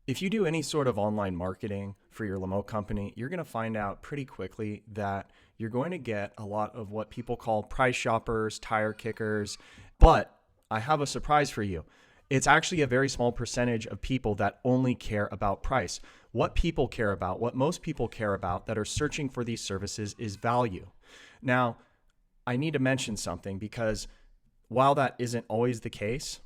If you do any sort of online marketing for your limo company, you're going to find out pretty quickly that you're going to get a lot of what people call price shoppers, tire kickers. But I have a surprise for you. It's actually a very small percentage of people that only care about price. What people care about, what most people care about that are searching for these services is value. Now, I need to mention something because while that isn't always the case,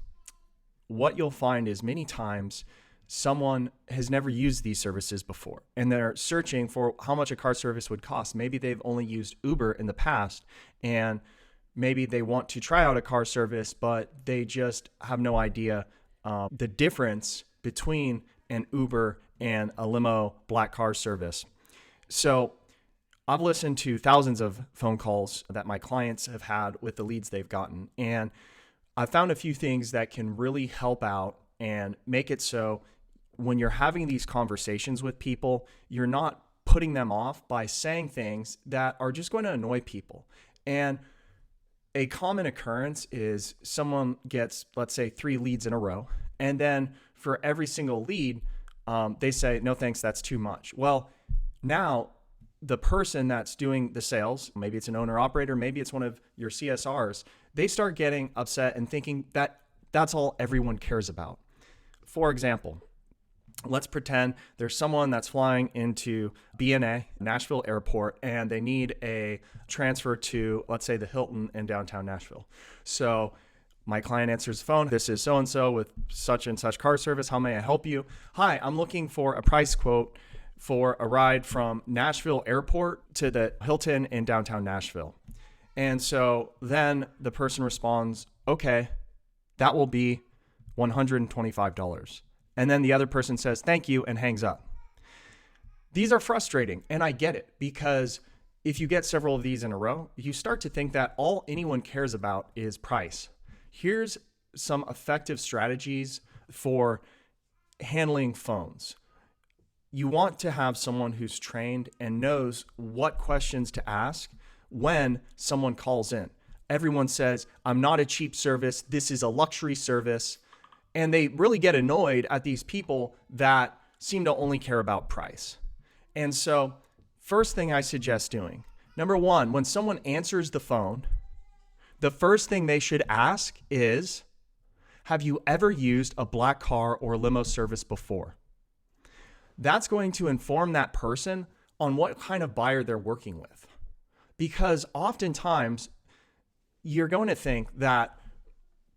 what you'll find is many times someone has never used these services before and they're searching for how much a car service would cost. Maybe they've only used Uber in the past and maybe they want to try out a car service, but they just have no idea the difference between an Uber and a limo black car service. So I've listened to thousands of phone calls that my clients have had with the leads they've gotten. And I found a few things that can really help out and make it so when you're having these conversations with people, you're not putting them off by saying things that are just going to annoy people. And a common occurrence is someone gets, let's say, 3 leads in a row. And then for every single lead, they say, no, thanks, that's too much. Well, now the person that's doing the sales, maybe it's an owner operator, maybe it's one of your CSRs, they start getting upset and thinking that that's all everyone cares about. For example, let's pretend there's someone that's flying into BNA, Nashville Airport, and they need a transfer to, let's say, the Hilton in downtown Nashville. So my client answers the phone. This is so-and-so with such and such car service. How may I help you? Hi, I'm looking for a price quote for a ride from Nashville Airport to the Hilton in downtown Nashville. And so then the person responds, okay, that will be $125. And then the other person says, thank you, and hangs up. These are frustrating, and I get it, because if you get several of these in a row, you start to think that all anyone cares about is price. Here's some effective strategies for handling phones. You want to have someone who's trained and knows what questions to ask when someone calls in. Everyone says, I'm not a cheap service. This is a luxury service. And they really get annoyed at these people that seem to only care about price. And so first thing I suggest doing, number one, when someone answers the phone, the first thing they should ask is, have you ever used a black car or limo service before? That's going to inform that person on what kind of buyer they're working with. Because oftentimes you're going to think that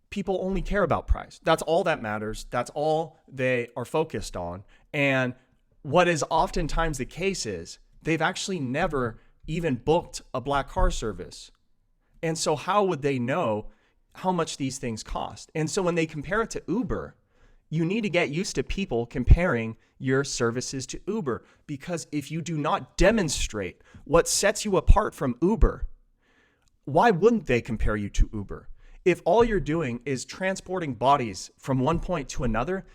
people only care about price. That's all that matters. That's all they are focused on. And what is oftentimes the case is they've actually never even booked a black car service. And so how would they know how much these things cost? And so when they compare it to Uber, you need to get used to people comparing your services to Uber, because if you do not demonstrate what sets you apart from Uber, why wouldn't they compare you to Uber? If all you're doing is transporting bodies from one point to another,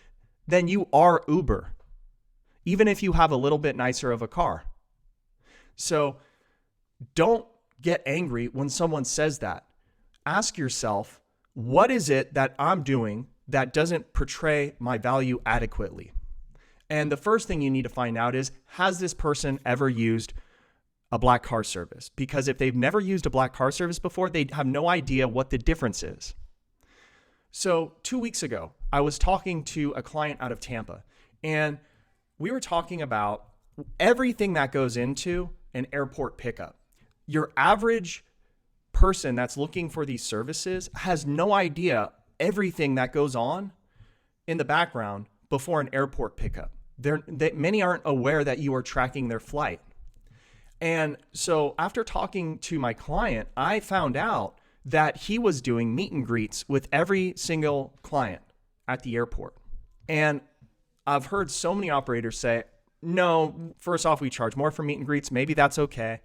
then you are Uber, even if you have a little bit nicer of a car. So don't get angry when someone says that. Ask yourself, what is it that I'm doing that doesn't portray my value adequately? And the first thing you need to find out is, has this person ever used a black car service? Because if they've never used a black car service before, they have no idea what the difference is. So 2 weeks ago, I was talking to a client out of Tampa, and we were talking about everything that goes into an airport pickup. Your average person that's looking for these services has no idea everything that goes on in the background before an airport pickup. Many aren't aware that you are tracking their flight. And so after talking to my client, I found out that he was doing meet and greets with every single client at the airport. And I've heard so many operators say, no, first off, we charge more for meet and greets. Maybe that's okay.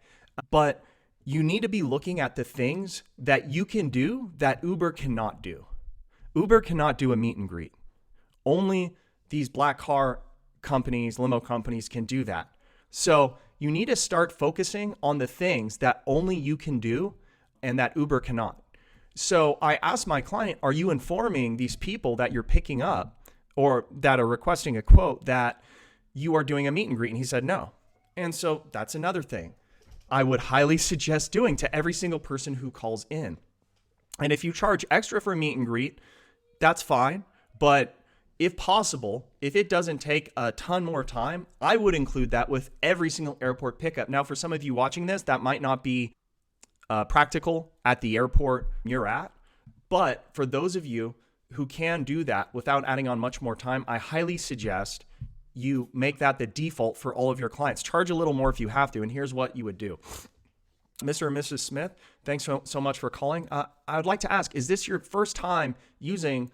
But you need to be looking at the things that you can do that Uber cannot do. Uber cannot do a meet and greet. Only these black car companies, limo companies can do that. So you need to start focusing on the things that only you can do and that Uber cannot. So I asked my client, are you informing these people that you're picking up or that are requesting a quote that you are doing a meet and greet? And he said no. And so that's another thing I would highly suggest doing to every single person who calls in. And if you charge extra for a meet and greet, that's fine. But if possible, if it doesn't take a ton more time, I would include that with every single airport pickup. Now, for some of you watching this, that might not be practical at the airport you're at. But for those of you who can do that without adding on much more time, I highly suggest you make that the default for all of your clients. Charge a little more if you have to. And here's what you would do. Mr. and Mrs. Smith, thanks so much for calling. I would like to ask, is this your first time using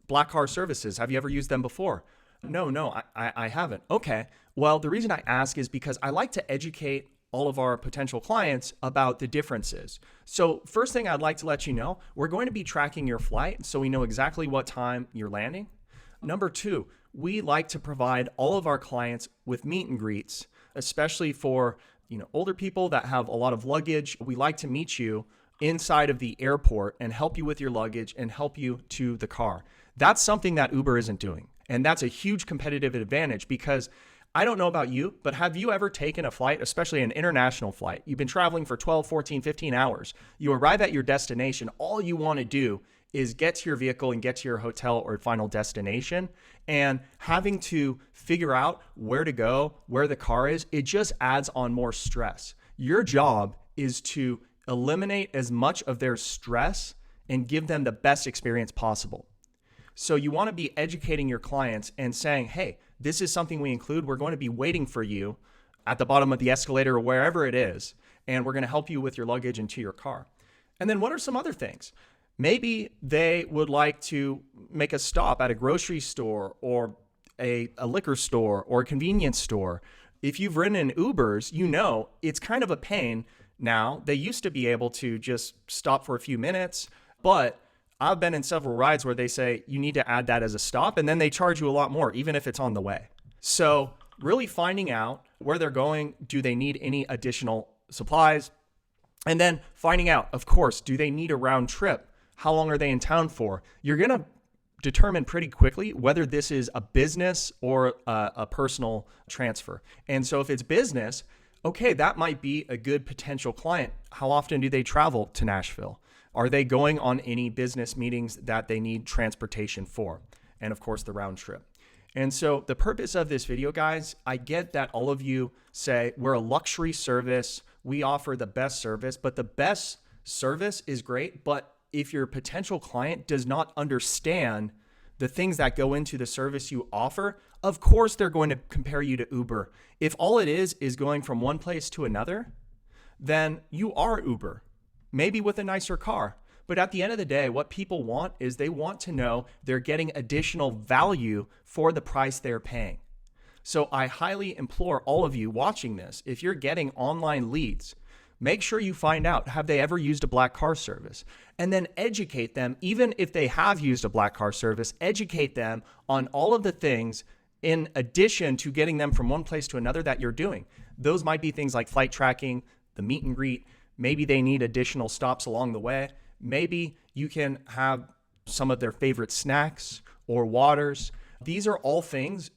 Black Car Services? Have you ever used them before? No, I haven't. Okay. Well, the reason I ask is because I like to educate all of our potential clients about the differences. So first thing I'd like to let you know, we're going to be tracking your flight so we know exactly what time you're landing. Number two, we like to provide all of our clients with meet and greets, especially for older people that have a lot of luggage. We like to meet you inside of the airport and help you with your luggage and help you to the car. That's something that Uber isn't doing. And that's a huge competitive advantage because I don't know about you, but have you ever taken a flight, especially an international flight? You've been traveling for 12, 14, 15 hours. You arrive at your destination. All you want to do is get to your vehicle and get to your hotel or final destination. And having to figure out where to go, where the car is, it just adds on more stress. Your job is to eliminate as much of their stress and give them the best experience possible. So you want to be educating your clients and saying, hey, this is something we include. We're going to be waiting for you at the bottom of the escalator or wherever it is, and we're going to help you with your luggage into your car. And then what are some other things? Maybe they would like to make a stop at a grocery store or a liquor store or a convenience store. If you've ridden in Ubers, you know it's kind of a pain now. They used to be able to just stop for a few minutes, but I've been in several rides where they say you need to add that as a stop, and then they charge you a lot more, even if it's on the way. So really finding out where they're going, do they need any additional supplies? And then finding out, of course, do they need a round trip? How long are they in town for? You're going to determine pretty quickly whether this is a business or a personal transfer. And so if it's business, okay, that might be a good potential client. How often do they travel to Nashville? Are they going on any business meetings that they need transportation for? And of course, the round trip. And so the purpose of this video, guys, I get that all of you say we're a luxury service. We offer the best service, but the best service is great. But if your potential client does not understand the things that go into the service you offer, of course, they're going to compare you to Uber. If all it is going from one place to another, then you are Uber. Maybe with a nicer car. But at the end of the day, what people want is they want to know they're getting additional value for the price they're paying. So I highly implore all of you watching this, if you're getting online leads, make sure you find out, have they ever used a Black Car Service? And then educate them, even if they have used a Black Car Service, educate them on all of the things in addition to getting them from one place to another that you're doing. Those might be things like flight tracking, the meet and greet. Maybe they need additional stops along the way. Maybe you can have some of their favorite snacks or waters. These are all things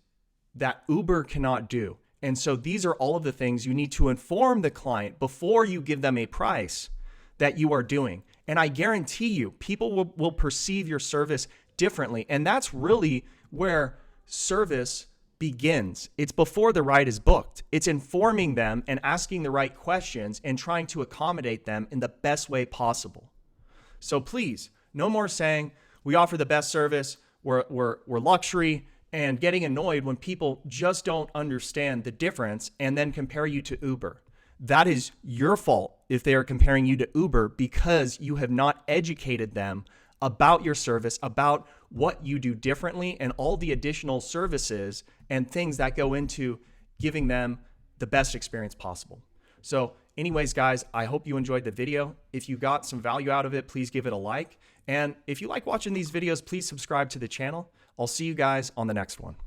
that Uber cannot do. And so these are all of the things you need to inform the client before you give them a price that you are doing. And I guarantee you, people will perceive your service differently. And that's really where service begins. It's before the ride is booked. It's informing them and asking the right questions and trying to accommodate them in the best way possible. So please, no more saying we offer the best service, we're luxury, and getting annoyed when people just don't understand the difference and then compare you to Uber. That is your fault if they are comparing you to Uber because you have not educated them about your service, about what you do differently, and all the additional services and things that go into giving them the best experience possible. So anyways, guys, I hope you enjoyed the video. If you got some value out of it, please give it a like. And if you like watching these videos, please subscribe to the channel. I'll see you guys on the next one.